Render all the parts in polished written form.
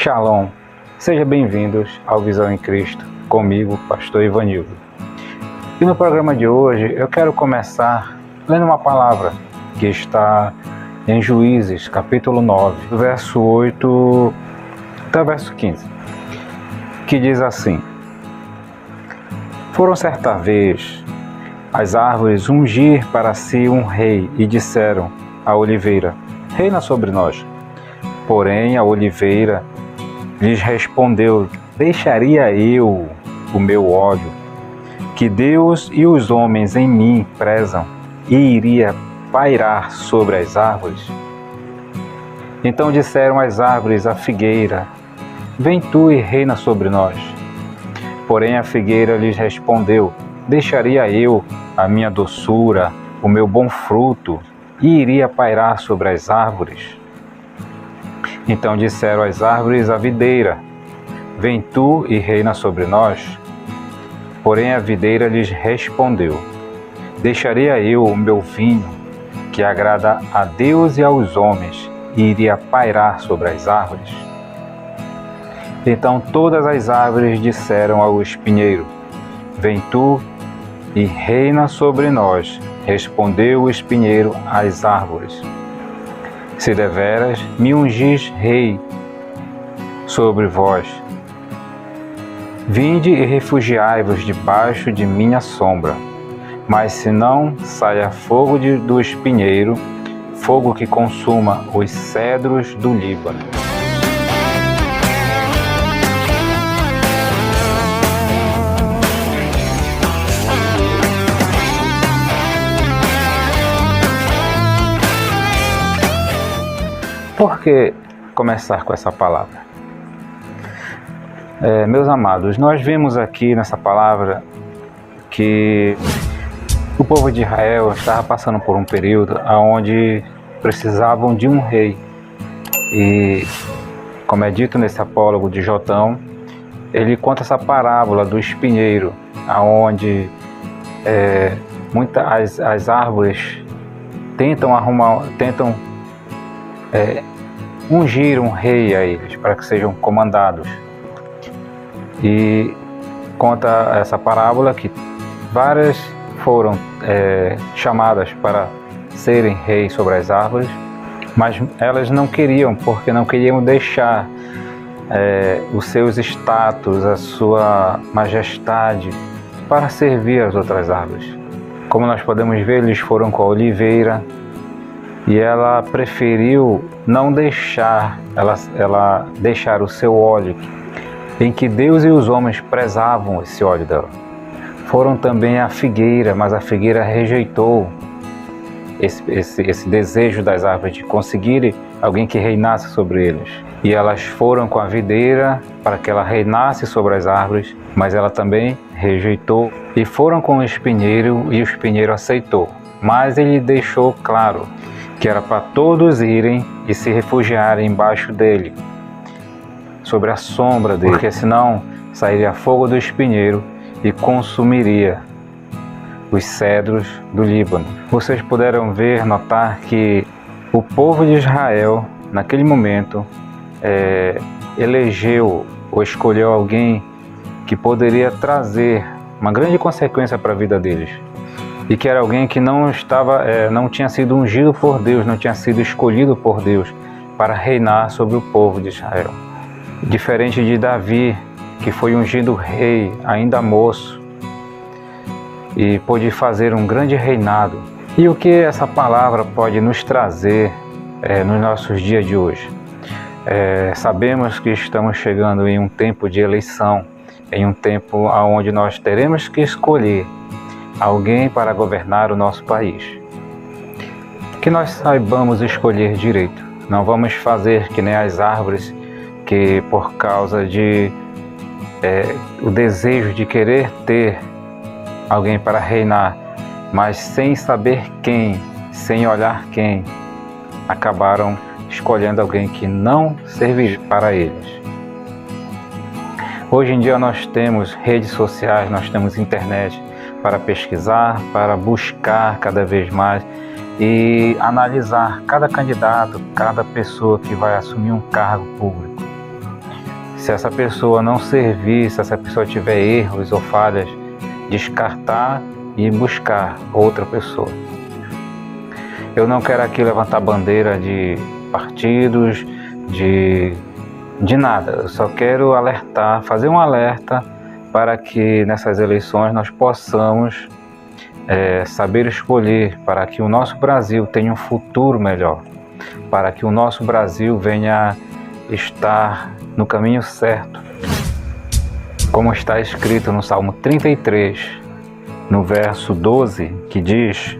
Shalom, sejam bem-vindos ao Visão em Cristo, comigo, Pastor Ivanildo. E no programa de hoje eu quero começar lendo uma palavra que está em Juízes, capítulo 9, verso 8 até o verso 15, que diz assim: Foram certa vez as árvores ungir para si um rei e disseram à oliveira: reina sobre nós. Porém a oliveira lhes respondeu: deixaria eu o meu óleo, que Deus e os homens em mim prezam, e iria pairar sobre as árvores? Então disseram as árvores à figueira: vem tu e reina sobre nós. Porém a figueira lhes respondeu: deixaria eu a minha doçura, o meu bom fruto, e iria pairar sobre as árvores? Então disseram as árvores à videira: vem tu e reina sobre nós. Porém a videira lhes respondeu: deixaria eu o meu vinho, que agrada a Deus e aos homens, e iria pairar sobre as árvores? Então todas as árvores disseram ao espinheiro: vem tu e reina sobre nós. Respondeu o espinheiro às árvores: se deveras me ungis rei sobre vós, vinde e refugiai-vos debaixo de minha sombra. Mas se não, saia fogo do espinheiro, fogo que consuma os cedros do Líbano. Por que começar com essa palavra? Meus amados, nós vemos aqui nessa palavra que o povo de Israel estava passando por um período onde precisavam de um rei. E, como é dito nesse apólogo de Jotão, ele conta essa parábola do espinheiro, onde as árvores tentam ungir um rei a eles, para que sejam comandados. E conta essa parábola que várias foram chamadas para serem reis sobre as árvores, mas elas não queriam, porque não queriam deixar os seus status, a sua majestade, para servir as outras árvores. Como nós podemos ver, eles foram com a oliveira, e ela preferiu não deixar, ela deixar o seu óleo, em que Deus e os homens prezavam esse óleo dela. Foram também à figueira, mas a figueira rejeitou esse desejo das árvores de conseguirem alguém que reinasse sobre eles. E elas foram com a videira para que ela reinasse sobre as árvores, mas ela também rejeitou. E foram com o espinheiro, e o espinheiro aceitou. Mas ele deixou claro que era para todos irem e se refugiarem embaixo dele, sobre a sombra dele, porque senão sairia fogo do espinheiro e consumiria os cedros do Líbano. Vocês puderam notar que o povo de Israel, naquele momento, elegeu ou escolheu alguém que poderia trazer uma grande consequência para a vida deles. E que era alguém que não tinha sido ungido por Deus, não tinha sido escolhido por Deus para reinar sobre o povo de Israel. Diferente de Davi, que foi ungido rei ainda moço e pôde fazer um grande reinado. E o que essa palavra pode nos trazer nos nossos dias de hoje? Sabemos que estamos chegando em um tempo de eleição, em um tempo onde nós teremos que escolher alguém para governar o nosso país. Que nós saibamos escolher direito. Não vamos fazer que nem as árvores que, por causa de o desejo de querer ter alguém para reinar, mas sem saber quem, sem olhar quem, acabaram escolhendo alguém que não serviria para eles. Hoje em dia nós temos redes sociais, nós temos internet para pesquisar, para buscar cada vez mais e analisar cada candidato, cada pessoa que vai assumir um cargo público. Se essa pessoa não servir, se essa pessoa tiver erros ou falhas, descartar e buscar outra pessoa. Eu não quero aqui levantar bandeira de partidos, de nada. Eu só quero alertar, fazer um alerta para que nessas eleições nós possamos saber escolher, para que o nosso Brasil tenha um futuro melhor, para que o nosso Brasil venha estar no caminho certo, como está escrito no Salmo 33, no verso 12, que diz: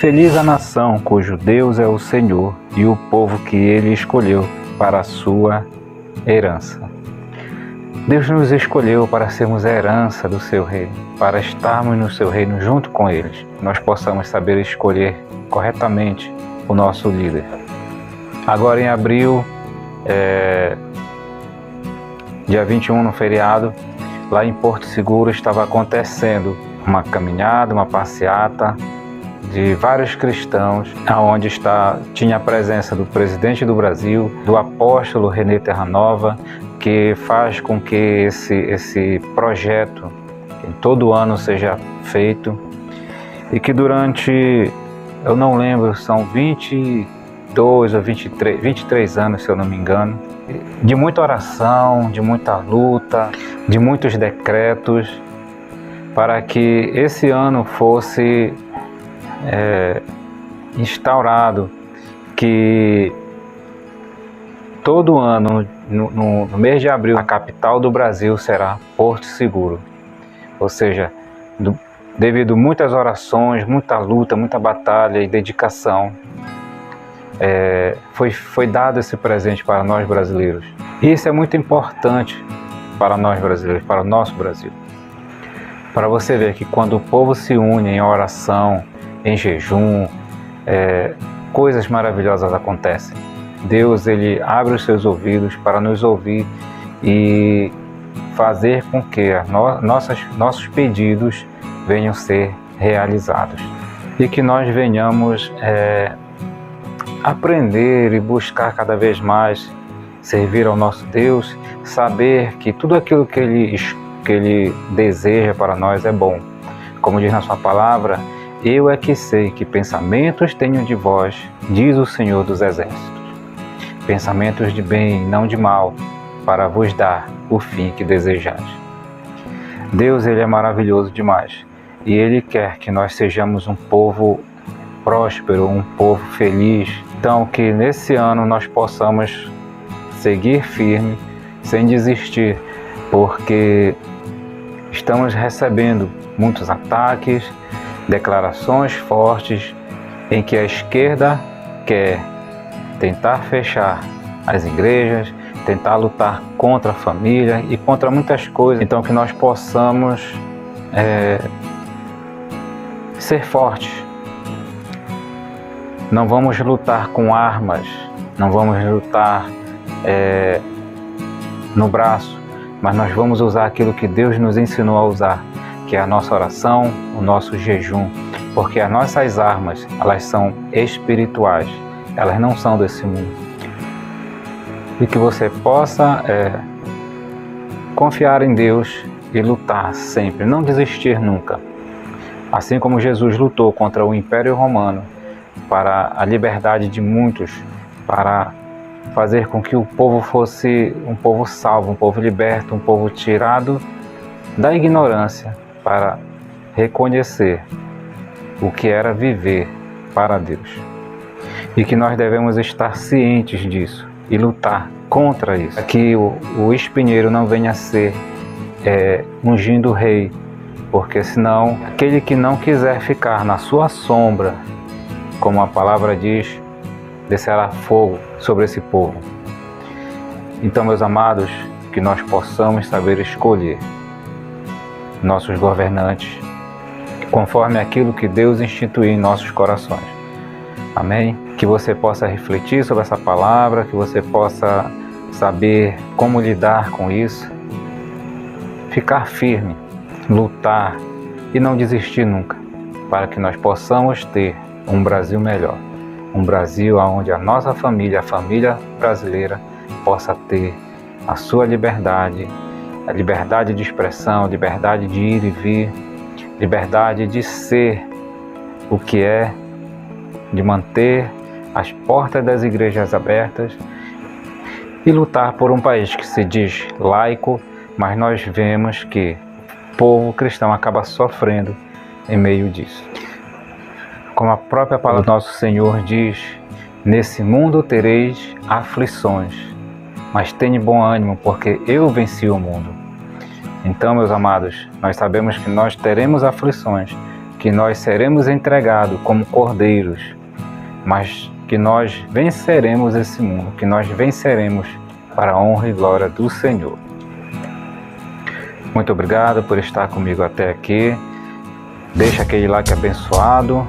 Feliz a nação cujo Deus é o Senhor e o povo que Ele escolheu para a sua herança. Deus nos escolheu para sermos a herança do seu reino, para estarmos no seu reino junto com eles. Nós possamos saber escolher corretamente o nosso líder. Agora em abril, dia 21, no feriado, lá em Porto Seguro estava acontecendo uma caminhada, uma passeata de vários cristãos, onde tinha a presença do presidente do Brasil, do apóstolo René Terranova, que faz com que esse projeto em todo ano seja feito, e que durante, eu não lembro, são 22 ou 23 anos, se eu não me engano, de muita oração, de muita luta, de muitos decretos, para que esse ano fosse instaurado que todo ano, no mês de abril, a capital do Brasil será Porto Seguro. Ou seja, devido a muitas orações, muita luta, muita batalha e dedicação, foi dado esse presente para nós brasileiros. E isso é muito importante para nós brasileiros, para o nosso Brasil. Para você ver que quando o povo se une em oração, em jejum, coisas maravilhosas acontecem. Deus, Ele abre os seus ouvidos para nos ouvir e fazer com que nossos pedidos venham ser realizados. E que nós venhamos aprender e buscar cada vez mais servir ao nosso Deus, saber que tudo aquilo que Ele deseja para nós é bom. Como diz na sua palavra, eu é que sei que pensamentos tenho de vós, diz o Senhor dos Exércitos. Pensamentos de bem, não de mal, para vos dar o fim que desejais. Deus, Ele é maravilhoso demais. E Ele quer que nós sejamos um povo próspero, um povo feliz. Então, que nesse ano nós possamos seguir firme, sem desistir, porque estamos recebendo muitos ataques, declarações fortes em que a esquerda quer tentar fechar as igrejas, tentar lutar contra a família e contra muitas coisas. Então que nós possamos ser fortes. Não vamos lutar com armas, não vamos lutar no braço, mas nós vamos usar aquilo que Deus nos ensinou a usar, que é a nossa oração, o nosso jejum, porque as nossas armas, elas são espirituais, elas não são desse mundo. E que você possa confiar em Deus e lutar sempre, não desistir nunca. Assim como Jesus lutou contra o Império Romano para a liberdade de muitos, para fazer com que o povo fosse um povo salvo, um povo liberto, um povo tirado da ignorância, para reconhecer o que era viver para Deus. E que nós devemos estar cientes disso e lutar contra isso. Que o espinheiro não venha a ser ungindo o rei, porque senão aquele que não quiser ficar na sua sombra, como a palavra diz, descerá fogo sobre esse povo. Então, meus amados, que nós possamos saber escolher nossos governantes conforme aquilo que Deus instituiu em nossos corações. Amém? Que você possa refletir sobre essa palavra, que você possa saber como lidar com isso, ficar firme, lutar e não desistir nunca, para que nós possamos ter um Brasil melhor, um Brasil onde a nossa família, a família brasileira, possa ter a sua liberdade, a liberdade de expressão, liberdade de ir e vir, liberdade de ser o que é, de manter as portas das igrejas abertas e lutar por um país que se diz laico, mas nós vemos que o povo cristão acaba sofrendo em meio disso. Como a própria palavra do nosso Senhor diz, nesse mundo tereis aflições, mas tenha bom ânimo, porque eu venci o mundo. Então, meus amados, nós sabemos que nós teremos aflições, que nós seremos entregados como cordeiros, mas que nós venceremos esse mundo, que nós venceremos para a honra e glória do Senhor. Muito obrigado por estar comigo até aqui. Deixa aquele like abençoado.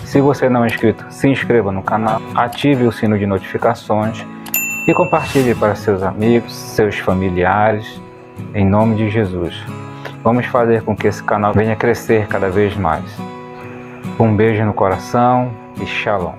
Se você não é inscrito, se inscreva no canal, ative o sino de notificações e compartilhe para seus amigos, seus familiares, em nome de Jesus. Vamos fazer com que esse canal venha crescer cada vez mais. Um beijo no coração e shalom.